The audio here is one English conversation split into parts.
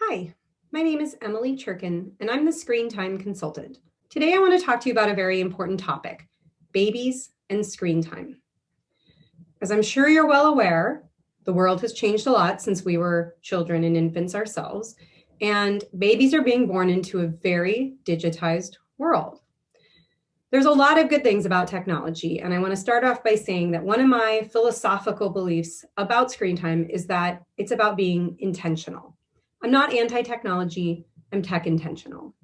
Hi, my name is Emily Cherkin, and I'm the Screentime Consultant. Today I want to talk to you about a very important topic, babies and screen time. As I'm sure you're well aware, the world has changed a lot since we were children and infants ourselves, and babies are being born into a very digitized world. There's a lot of good things about technology, and I want to start off by saying that one of my philosophical beliefs about screen time is that it's about being intentional. I'm not anti-technology, I'm tech intentional.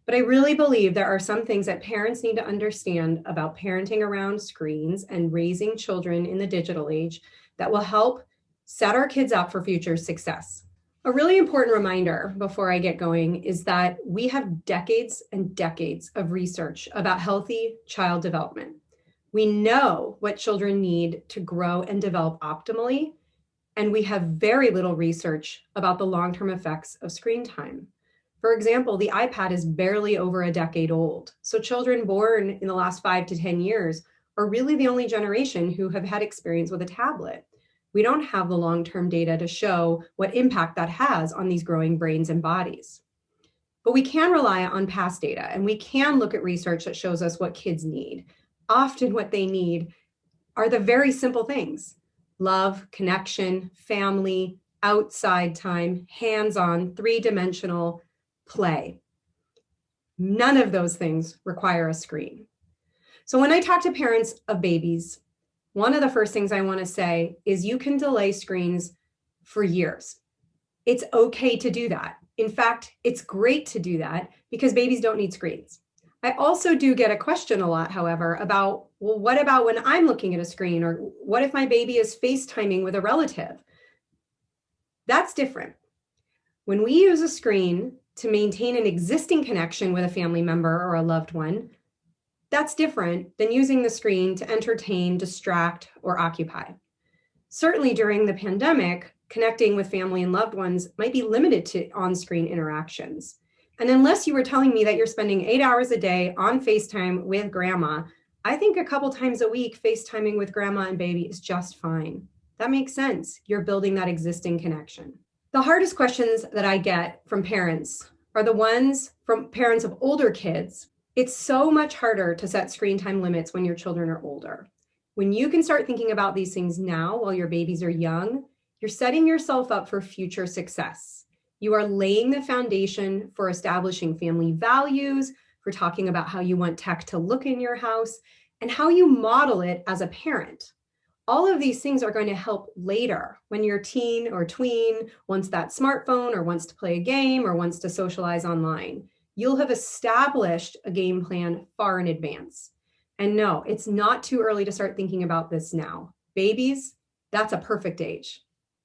But I really believe there are some things that parents need to understand about parenting around screens and raising children in the digital age that will help set our kids up for future success. A really important reminder before I get going is that we have decades and decades of research about healthy child development. We know what children need to grow and develop optimally, and we have very little research about the long-term effects of screen time. For example, the iPad is barely over a decade old, so children born in the last 5 to 10 years are really the only generation who have had experience with a tablet. We don't have the long-term data to show what impact that has on these growing brains and bodies. But we can rely on past data, and we can look at research that shows us what kids need. Often what they need are the very simple things: love, connection, family, outside time, hands-on, three-dimensional play. None of those things require a screen. So when I talk to parents of babies, one of the first things I want to say is you can delay screens for years. It's okay to do that. In fact, it's great to do that because babies don't need screens. I also do get a question a lot, however, about, well, what about when I'm looking at a screen, or what if my baby is FaceTiming with a relative? That's different. When we use a screen to maintain an existing connection with a family member or a loved one, that's different than using the screen to entertain, distract, or occupy. Certainly during the pandemic, connecting with family and loved ones might be limited to on-screen interactions. And unless you were telling me that you're spending 8 hours a day on FaceTime with grandma, I think a couple times a week, FaceTiming with grandma and baby is just fine. That makes sense. You're building that existing connection. The hardest questions that I get from parents are the ones from parents of older kids. It's so much harder to set screen time limits when your children are older. When you can start thinking about these things now while your babies are young, you're setting yourself up for future success. You are laying the foundation for establishing family values, for talking about how you want tech to look in your house, and how you model it as a parent. All of these things are going to help later when your teen or tween wants that smartphone or wants to play a game or wants to socialize online. You'll have established a game plan far in advance. And no, it's not too early to start thinking about this now. Babies, that's a perfect age.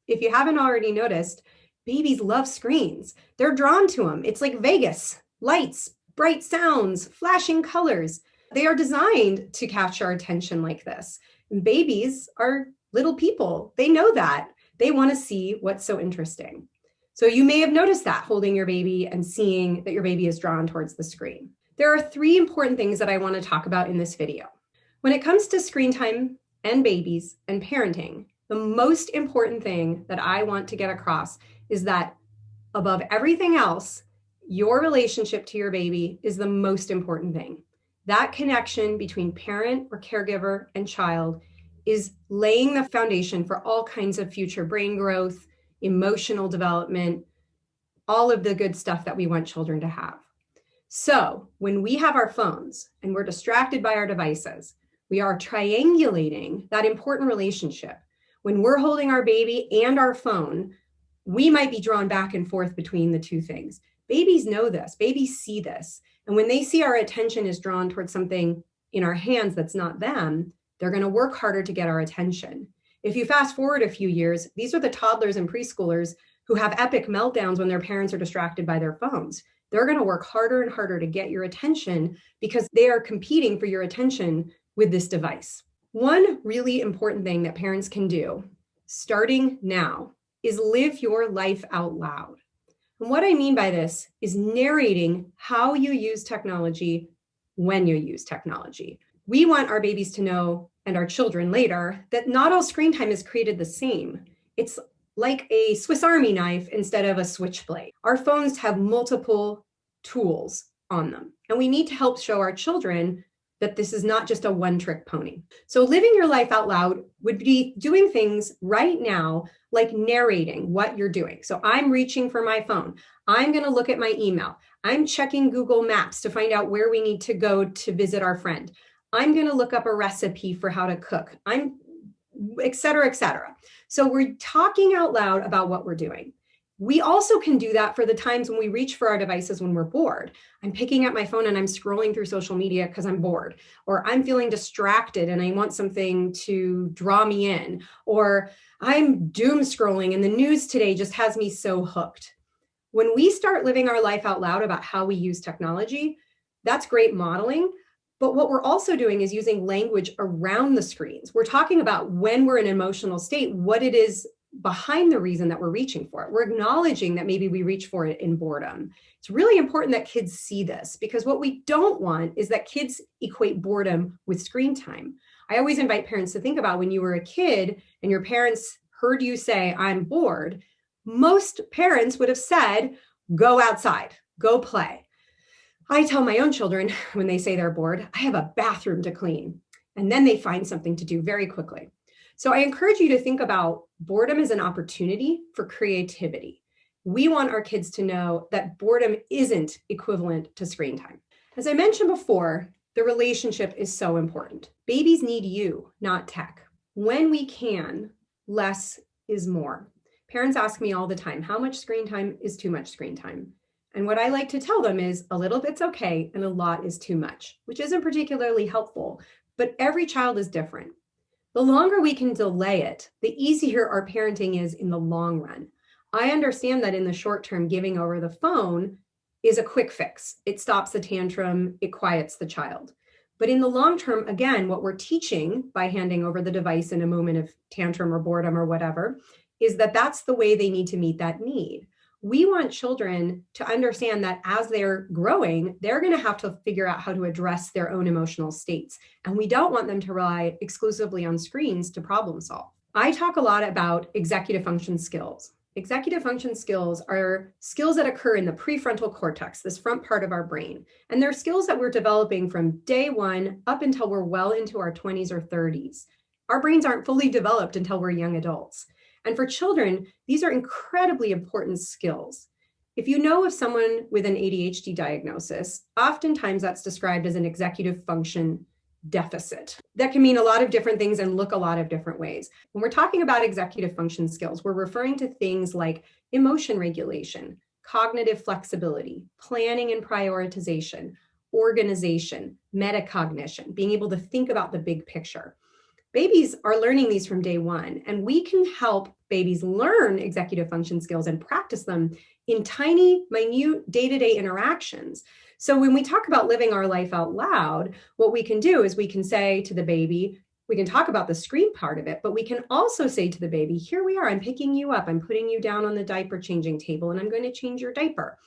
If you haven't already noticed, babies love screens. They're drawn to them. It's like Vegas, lights, bright sounds, flashing colors. They are designed to capture our attention like this. And babies are little people. They know that. They want to see what's so interesting. So you may have noticed that holding your baby and seeing that your baby is drawn towards the screen. There are 3 important things that I want to talk about in this video. When it comes to screen time and babies and parenting, the most important thing that I want to get across is that above everything else, your relationship to your baby is the most important thing. That connection between parent or caregiver and child is laying the foundation for all kinds of future brain growth, emotional development, all of the good stuff that we want children to have. So when we have our phones and we're distracted by our devices, we are triangulating that important relationship. When we're holding our baby and our phone, we might be drawn back and forth between the two things. Babies know this. Babies see this. And when they see our attention is drawn towards something in our hands that's not them, they're going to work harder to get our attention. If you fast forward a few years, these are the toddlers and preschoolers who have epic meltdowns when their parents are distracted by their phones. They're going to work harder and harder to get your attention because they are competing for your attention with this device. One really important thing that parents can do, starting now, is live your life out loud. And what I mean by this is narrating how you use technology when you use technology. We want our babies to know, and our children later, that not all screen time is created the same. It's like a Swiss Army knife instead of a switchblade. Our phones have multiple tools on them, and we need to help show our children that this is not just a one-trick pony. So living your life out loud would be doing things right now, like narrating what you're doing. So I'm reaching for my phone. I'm going to look at my email. I'm checking Google Maps to find out where we need to go to visit our friend. I'm going to look up a recipe for how to cook. Et cetera, et cetera. So we're talking out loud about what we're doing. We also can do that for the times when we reach for our devices when we're bored. I'm picking up my phone and I'm scrolling through social media because I'm bored, or I'm feeling distracted and I want something to draw me in, or I'm doom scrolling and the news today just has me so hooked. When we start living our life out loud about how we use technology, that's great modeling. But what we're also doing is using language around the screens. We're talking about when we're in an emotional state, what it is behind the reason that we're reaching for it. We're acknowledging that maybe we reach for it in boredom. It's really important that kids see this, because what we don't want is that kids equate boredom with screen time. I always invite parents to think about when you were a kid and your parents heard you say, I'm bored. Most parents would have said, go outside, go play. I tell my own children when they say they're bored, I have a bathroom to clean, and then they find something to do very quickly. So I encourage you to think about boredom as an opportunity for creativity. We want our kids to know that boredom isn't equivalent to screen time. As I mentioned before, the relationship is so important. Babies need you, not tech. When we can, less is more. Parents ask me all the time, how much screen time is too much screen time? And what I like to tell them is a little bit's okay and a lot is too much, which isn't particularly helpful, but every child is different. The longer we can delay it, the easier our parenting is in the long run. I understand that in the short term, giving over the phone is a quick fix. It stops the tantrum, it quiets the child. But in the long term, again, what we're teaching by handing over the device in a moment of tantrum or boredom or whatever, is that that's the way they need to meet that need. We want children to understand that as they're growing, they're going to have to figure out how to address their own emotional states. And we don't want them to rely exclusively on screens to problem solve. I talk a lot about executive function skills. Executive function skills are skills that occur in the prefrontal cortex, this front part of our brain. And they're skills that we're developing from day one up until we're well into our 20s or 30s. Our brains aren't fully developed until we're young adults. And for children, these are incredibly important skills. If you know of someone with an ADHD diagnosis, oftentimes that's described as an executive function deficit. That can mean a lot of different things and look a lot of different ways. When we're talking about executive function skills, we're referring to things like emotion regulation, cognitive flexibility, planning and prioritization, organization, metacognition, being able to think about the big picture. Babies are learning these from day one, and we can help babies learn executive function skills and practice them in tiny, minute, day-to-day interactions. So when we talk about living our life out loud, what we can do is we can say to the baby, we can talk about the screen part of it, but we can also say to the baby, here we are, I'm picking you up, I'm putting you down on the diaper changing table, and I'm going to change your diaper.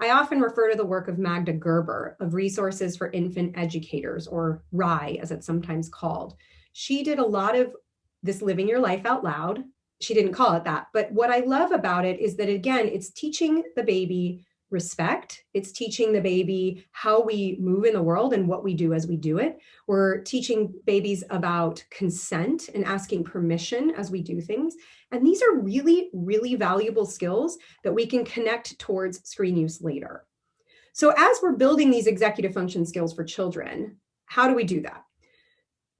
I often refer to the work of Magda Gerber of Resources for Infant Educators, or RIE, as it's sometimes called. She did a lot of this living your life out loud. She didn't call it that. But what I love about it is that, again, it's teaching the baby respect. It's teaching the baby how we move in the world and what we do as we do it. We're teaching babies about consent and asking permission as we do things. And these are really, really valuable skills that we can connect towards screen use later. So as we're building these executive function skills for children, how do we do that?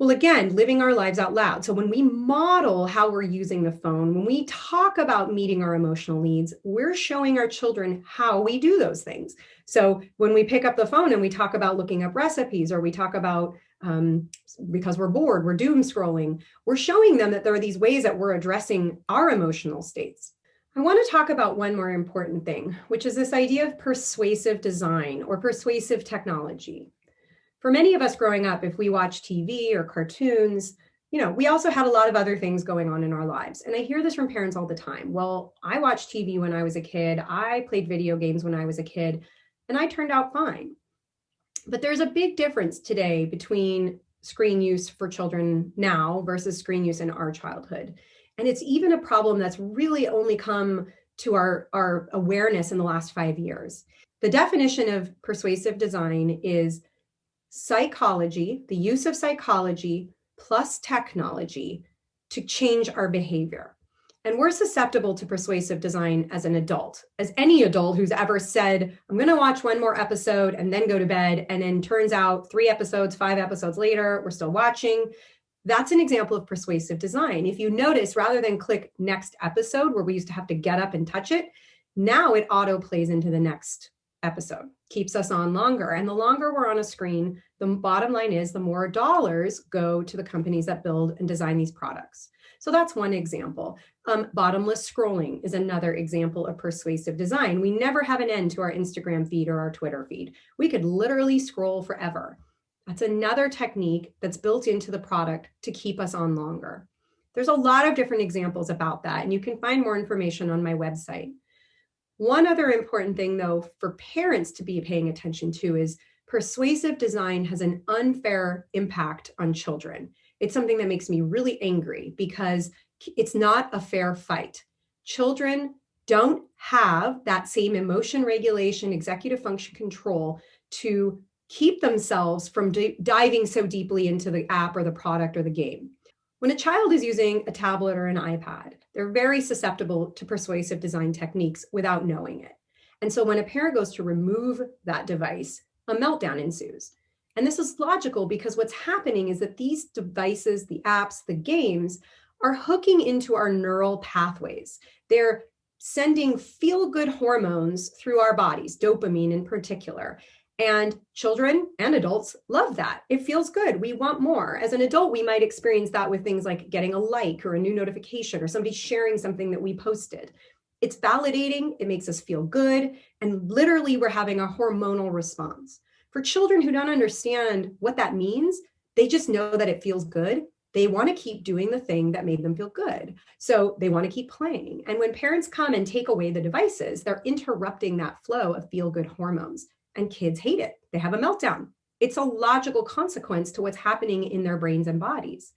Well, again, living our lives out loud. So when we model how we're using the phone, when we talk about meeting our emotional needs, we're showing our children how we do those things. So when we pick up the phone and we talk about looking up recipes, or we talk about, because we're bored, we're doom scrolling, we're showing them that there are these ways that we're addressing our emotional states. I want to talk about one more important thing, which is this idea of persuasive design or persuasive technology. For many of us growing up, if we watch TV or cartoons, we also had a lot of other things going on in our lives. And I hear this from parents all the time. Well, I watched TV when I was a kid. I played video games when I was a kid, and I turned out fine. But there's a big difference today between screen use for children now versus screen use in our childhood. And it's even a problem that's really only come to our awareness in the last 5 years. The definition of persuasive design is psychology, the use of psychology plus technology to change our behavior. And we're susceptible to persuasive design as an adult, as any adult who's ever said, I'm going to watch one more episode and then go to bed. And then turns out 3 episodes, 5 episodes later, we're still watching. That's an example of persuasive design. If you notice, rather than click next episode where we used to have to get up and touch it, now it auto plays into the next episode, keeps us on longer. And the longer we're on a screen, the bottom line is the more dollars go to the companies that build and design these products. So that's one example. Bottomless scrolling is another example of persuasive design. We never have an end to our Instagram feed or our Twitter feed. We could literally scroll forever. That's another technique that's built into the product to keep us on longer. There's a lot of different examples about that, and you can find more information on my website. One other important thing, though, for parents to be paying attention to is persuasive design has an unfair impact on children. It's something that makes me really angry because it's not a fair fight. Children don't have that same emotion regulation, executive function control to keep themselves from diving so deeply into the app or the product or the game. When a child is using a tablet or an iPad, they're very susceptible to persuasive design techniques without knowing it. And so when a parent goes to remove that device, a meltdown ensues. And this is logical because what's happening is that these devices, the apps, the games are hooking into our neural pathways. They're sending feel-good hormones through our bodies, dopamine in particular. And children and adults love that. It feels good. We want more. As an adult, we might experience that with things like getting a like or a new notification or somebody sharing something that we posted. It's validating. It makes us feel good. And literally, we're having a hormonal response. For children who don't understand what that means, they just know that it feels good. They want to keep doing the thing that made them feel good. So they want to keep playing. And when parents come and take away the devices, they're interrupting that flow of feel-good hormones. And kids hate it. They have a meltdown. It's a logical consequence to what's happening in their brains and bodies.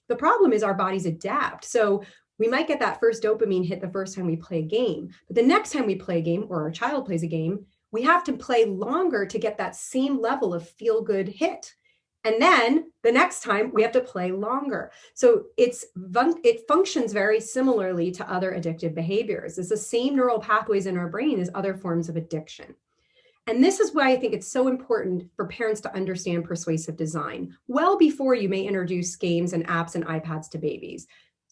The problem is our bodies adapt. So we might get that first dopamine hit the first time we play a game, but the next time we play a game or our child plays a game, we have to play longer to get that same level of feel-good hit. And then the next time we have to play longer. So it functions very similarly to other addictive behaviors. It's the same neural pathways in our brain as other forms of addiction. And this is why I think it's so important for parents to understand persuasive design well before you may introduce games and apps and iPads to babies.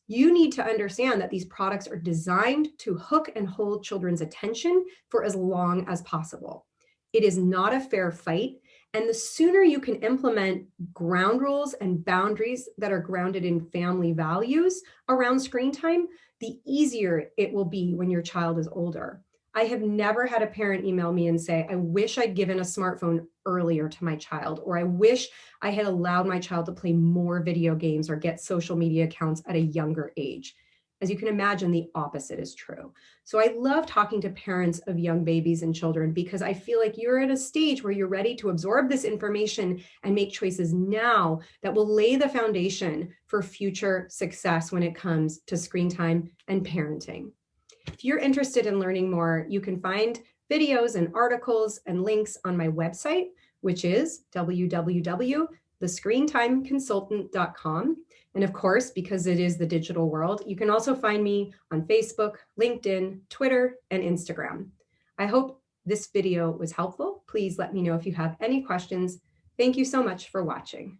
You need to understand that these products are designed to hook and hold children's attention for as long as possible. It is not a fair fight. And the sooner you can implement ground rules and boundaries that are grounded in family values around screen time, the easier it will be when your child is older. I have never had a parent email me and say, I wish I'd given a smartphone earlier to my child, or I wish I had allowed my child to play more video games or get social media accounts at a younger age. As you can imagine, the opposite is true. So I love talking to parents of young babies and children because I feel like you're at a stage where you're ready to absorb this information and make choices now that will lay the foundation for future success when it comes to screen time and parenting. If you're interested in learning more, you can find videos and articles and links on my website, which is www.thescreentimeconsultant.com. And of course, because it is the digital world, you can also find me on Facebook, LinkedIn, Twitter, and Instagram. I hope this video was helpful. Please let me know if you have any questions. Thank you so much for watching.